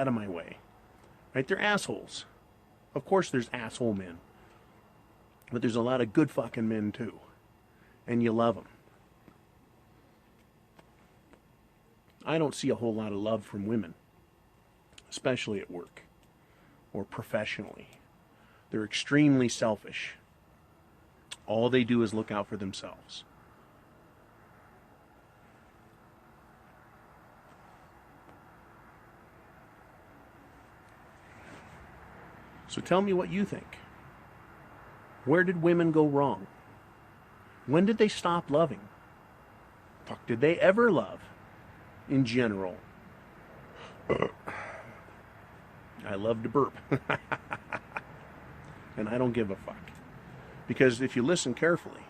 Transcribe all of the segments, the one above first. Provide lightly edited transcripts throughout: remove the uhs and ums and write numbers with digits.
out of my way. Right? They're assholes. Of course there's asshole men. But there's a lot of good fucking men too. And you love them. I don't see a whole lot of love from women. Especially at work. Or professionally. They're extremely selfish. All they do is look out for themselves. So tell me what you think. Where did women go wrong? When did they stop loving? Fuck, did they ever love? In general. I love to burp. And I don't give a fuck. Because if you listen carefully,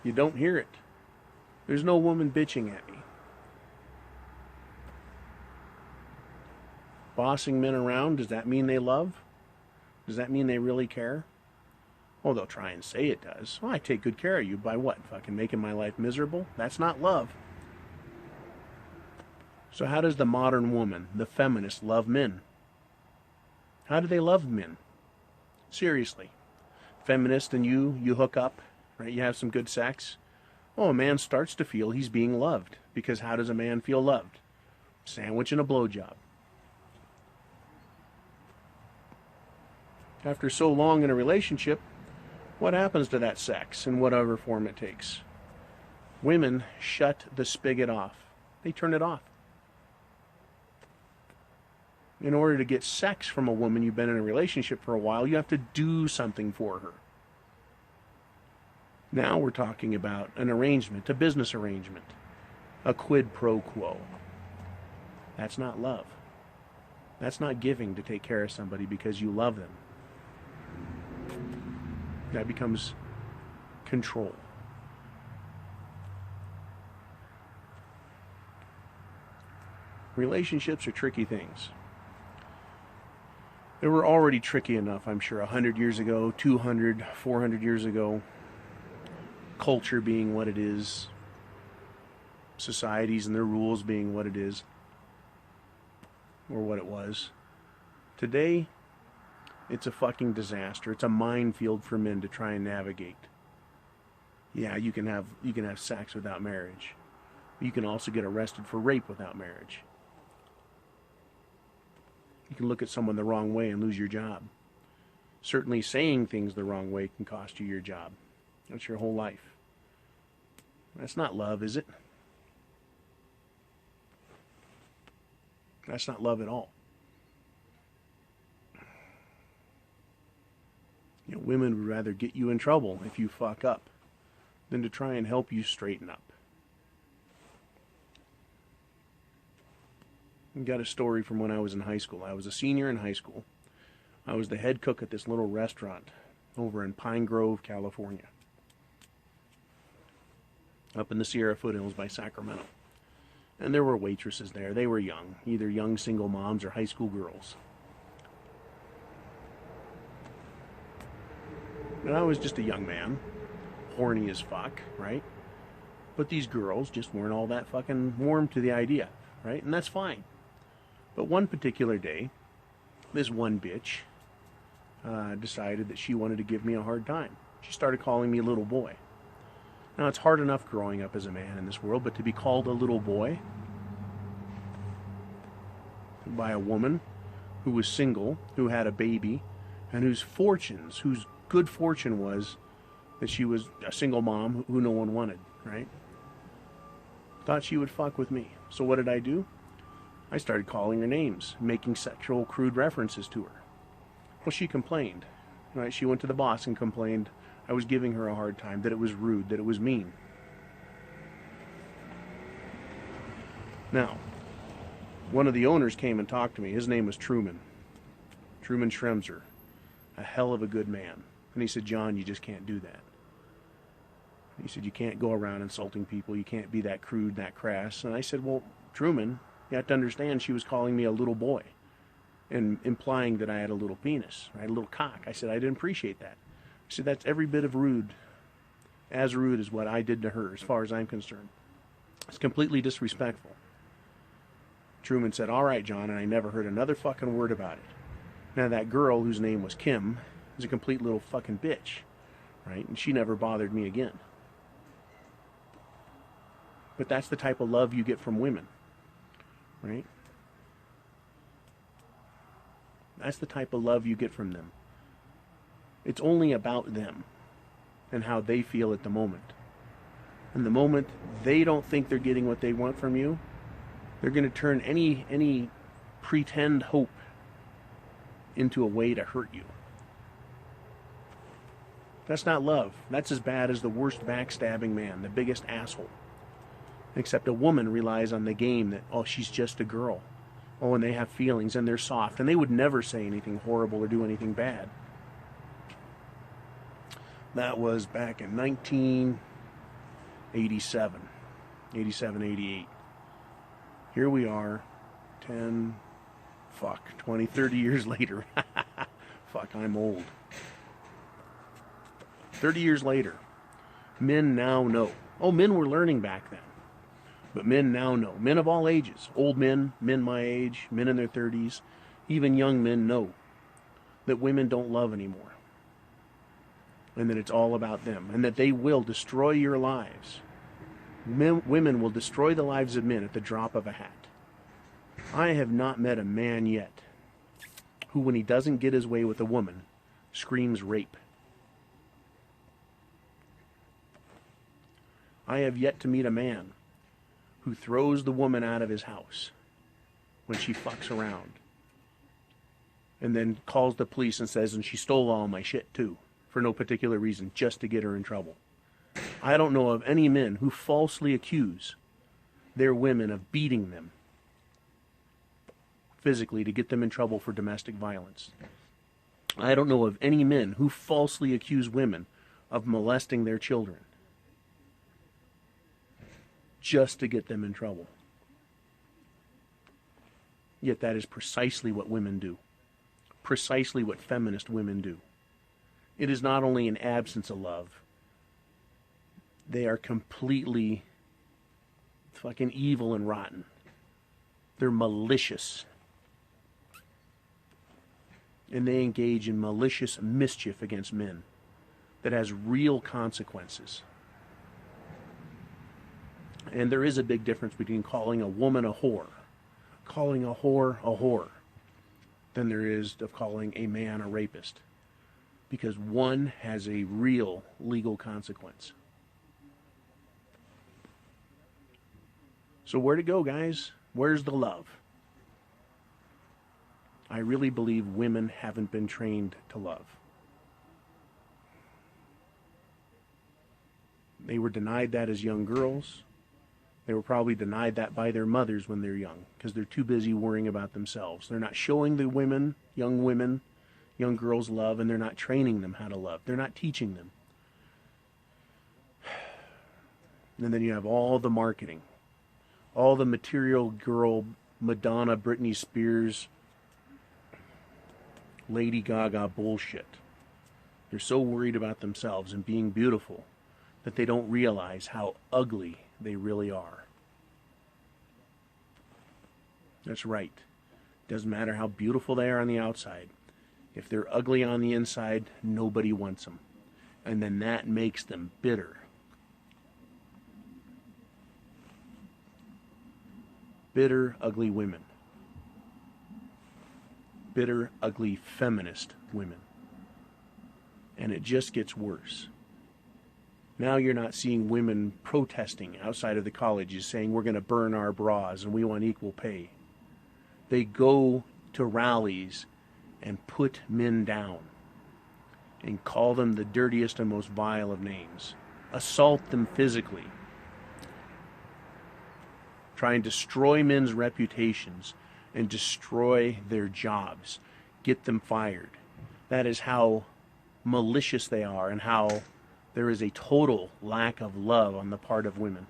you don't hear it. There's no woman bitching at me. Bossing men around, does that mean they love? Does that mean they really care? Oh, they'll try and say it does. Well, I take good care of you by what? Fucking making my life miserable? That's not love. So how does the modern woman, the feminist, love men? How do they love men? Seriously. Feminist and you hook up, right? You have some good sex. Oh, a man starts to feel he's being loved. Because how does a man feel loved? Sandwich and a blowjob. After so long in a relationship, what happens to that sex in whatever form it takes? Women shut the spigot off. They turn it off. In order to get sex from a woman you've been in a relationship for a while, you have to do something for her. Now we're talking about an arrangement, a business arrangement, a quid pro quo. That's not love. That's not giving to take care of somebody because you love them. That becomes control. Relationships are tricky things. They were already tricky enough, I'm sure, 100 years ago, 200, 400 years ago. Culture being what it is. Societies and their rules being what it is. Or what it was. Today, it's a fucking disaster. It's a minefield for men to try and navigate. Yeah, you can have sex without marriage. You can also get arrested for rape without marriage. You can look at someone the wrong way and lose your job. Certainly saying things the wrong way can cost you your job. That's your whole life. That's not love, is it? That's not love at all. You know, women would rather get you in trouble if you fuck up than to try and help you straighten up. I got a story from when I was in high school. I was a senior in high school. I was the head cook at this little restaurant over in Pine Grove, California. Up in the Sierra foothills by Sacramento. And there were waitresses there. They were young, either young single moms or high school girls. And I was just a young man, horny as fuck, right? But these girls just weren't all that fucking warm to the idea, right? And that's fine. But one particular day, this one bitch decided that she wanted to give me a hard time. She started calling me a little boy. Now, it's hard enough growing up as a man in this world, but to be called a little boy by a woman who was single, who had a baby, and whose good fortune was that she was a single mom who no one wanted, right? Thought she would fuck with me. So what did I do? I started calling her names, making sexual crude references to her. Well, she complained, right? She went to the boss and complained I was giving her a hard time, that it was rude, that it was mean. Now, one of the owners came and talked to me. His name was Truman Schremser, a hell of a good man. And he said, John, you just can't do that. He said, you can't go around insulting people. You can't be that crude, that crass. And I said, well, Truman, you have to understand she was calling me a little boy and implying that I had a little penis, right? A little cock. I said, I didn't appreciate that. I said, that's every bit of rude. As rude as what I did to her, as far as I'm concerned. It's completely disrespectful. Truman said, "All right, John," and I never heard another fucking word about it. Now that girl, whose name was Kim, is a complete little fucking bitch, right? And she never bothered me again. But that's the type of love you get from women, right? That's the type of love you get from them. It's only about them and how they feel at the moment. And the moment they don't think they're getting what they want from you, they're going to turn any pretend hope into a way to hurt you. That's not love. That's as bad as the worst backstabbing man, the biggest asshole. Except a woman relies on the game that, oh, she's just a girl. Oh, and they have feelings and they're soft. And they would never say anything horrible or do anything bad. That was back in 1987, 88. Here we are, 20, 30 years later. Fuck, I'm old. 30 years later, men now know. Oh, men were learning back then. But men now know. Men of all ages, old men, men my age, men in their 30s, even young men know that women don't love anymore. And that it's all about them. And that they will destroy your lives. Women will destroy the lives of men at the drop of a hat. I have not met a man yet who, when he doesn't get his way with a woman, screams rape. I have yet to meet a man who throws the woman out of his house when she fucks around and then calls the police and says, and she stole all my shit too, for no particular reason, just to get her in trouble. I don't know of any men who falsely accuse their women of beating them physically to get them in trouble for domestic violence. I don't know of any men who falsely accuse women of molesting their children just to get them in trouble. Yet that is precisely what women do. Precisely what feminist women do. It is not only an absence of love. They are completely fucking evil and rotten. They're malicious. And they engage in malicious mischief against men that has real consequences. And there is a big difference between calling a woman a whore, calling a whore, than there is of calling a man a rapist. Because one has a real legal consequence. So where'd it go, guys? Where's the love? I really believe women haven't been trained to love. They were denied that as young girls. They were probably denied that by their mothers when they're young, because they're too busy worrying about themselves. They're not showing the women, young girls love, and they're not training them how to love. They're not teaching them. And then you have all the marketing, all the material girl, Madonna, Britney Spears, Lady Gaga bullshit. They're so worried about themselves and being beautiful that they don't realize how ugly they really are. That's right. Doesn't matter how beautiful they are on the outside. If they're ugly on the inside, nobody wants them. And then that makes them bitter. Bitter, ugly women. Bitter, ugly, feminist women. And it just gets worse. Now you're not seeing women protesting outside of the colleges saying we're going to burn our bras and we want equal pay. They go to rallies and put men down and call them the dirtiest and most vile of names. Assault them physically. Try and destroy men's reputations and destroy their jobs. Get them fired. That is how malicious they are and how there is a total lack of love on the part of women.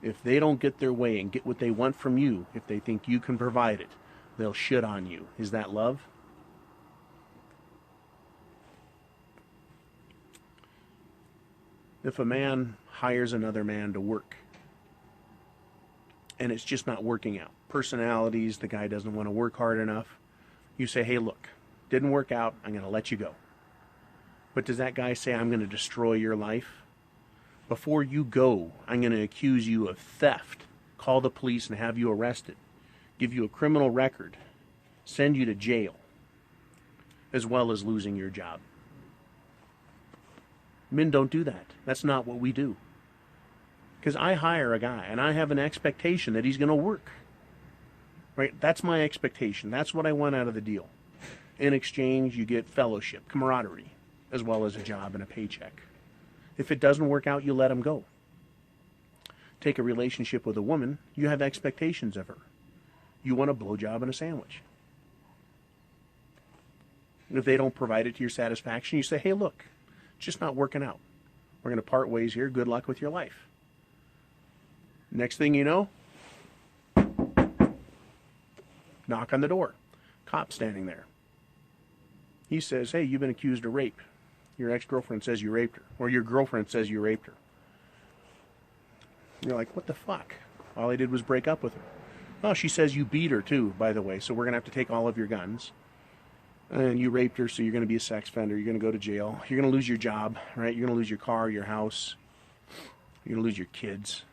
If they don't get their way and get what they want from you, if they think you can provide it, they'll shit on you. Is that love? If a man hires another man to work and it's just not working out. Personalities, the guy doesn't want to work hard enough. You say, hey, look, didn't work out, I'm going to let you go. But does that guy say, I'm going to destroy your life? Before you go, I'm going to accuse you of theft, call the police and have you arrested, give you a criminal record, send you to jail, as well as losing your job. Men don't do that. That's not what we do. Because I hire a guy and I have an expectation that he's going to work. Right? That's my expectation. That's what I want out of the deal. In exchange, you get fellowship, camaraderie, as well as a job and a paycheck. If it doesn't work out, you let him go. Take a relationship with a woman, you have expectations of her. You want a blowjob and a sandwich. And if they don't provide it to your satisfaction, you say, hey, look, it's just not working out. We're going to part ways here. Good luck with your life. Next thing you know, knock on the door. Cop standing there. He says, hey, you've been accused of rape. Your ex-girlfriend says you raped her. Or your girlfriend says you raped her. You're like, what the fuck? All I did was break up with her. Oh, she says you beat her too, by the way, so we're going to have to take all of your guns. And you raped her, so you're going to be a sex offender. You're going to go to jail. You're going to lose your job, right? You're going to lose your car, your house. You're going to lose your kids.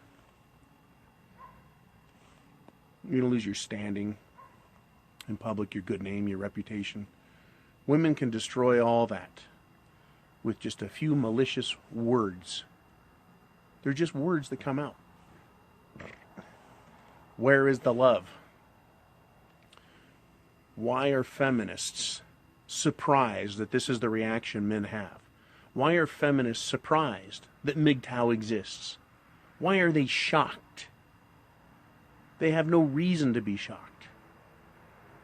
You're going to lose your standing in public, your good name, your reputation. Women can destroy all that with just a few malicious words. They're just words that come out. Where is the love? Why are feminists surprised that this is the reaction men have? Why are feminists surprised that Mgtow exists? Why are they shocked? They have no reason to be shocked,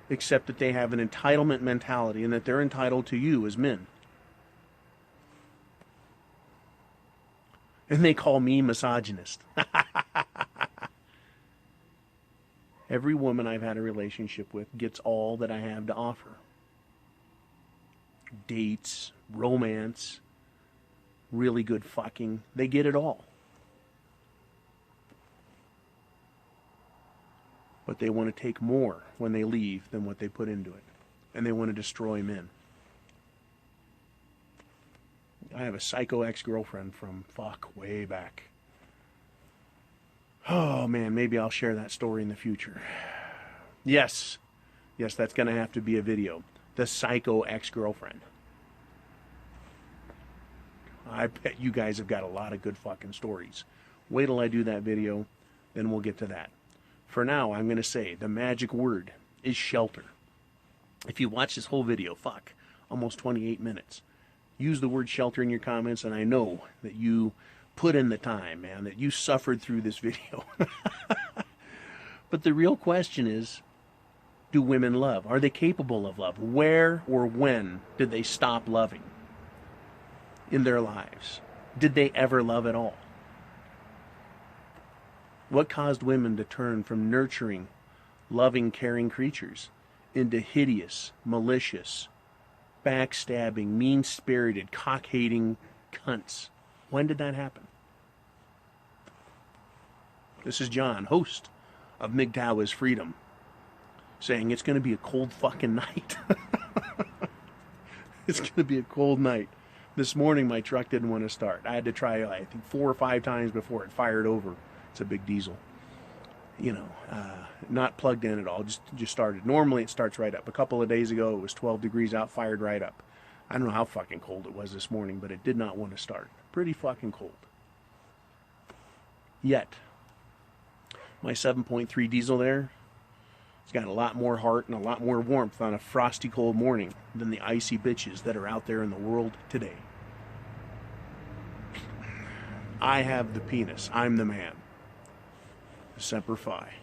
except that they have an entitlement mentality and that they're entitled to you as men. And they call me misogynist. Every woman I've had a relationship with gets all that I have to offer. Dates, romance, really good fucking. They get it all. But they want to take more when they leave than what they put into it. And they want to destroy men. I have a psycho ex-girlfriend from way back. Oh man, maybe I'll share that story in the future. Yes, that's going to have to be a video. The psycho ex-girlfriend. I bet you guys have got a lot of good fucking stories. Wait till I do that video, then we'll get to that. For now, I'm going to say the magic word is shelter. If you watch this whole video, almost 28 minutes, use the word shelter in your comments, and I know that you put in the time, man, that you suffered through this video. But the real question is, do women love? Are they capable of love? Where or when did they stop loving in their lives? Did they ever love at all? What caused women to turn from nurturing, loving, caring creatures into hideous, malicious, backstabbing, mean-spirited, cock-hating cunts? When did that happen? This is John, host of Mgtow is Freedom, saying it's going to be a cold fucking night. It's going to be a cold night. This morning my truck didn't want to start. I had to try, I think, 4 or 5 times before it fired over. It's a big diesel. Not plugged in at all, just started. Normally it starts right up. A couple of days ago it was 12 degrees out, fired right up. I don't know how fucking cold it was this morning, but it did not want to start. Pretty fucking cold. Yet, my 7.3 diesel there, it's got a lot more heart and a lot more warmth on a frosty cold morning than the icy bitches that are out there in the world today. I have the penis. I'm the man. Semper Fi.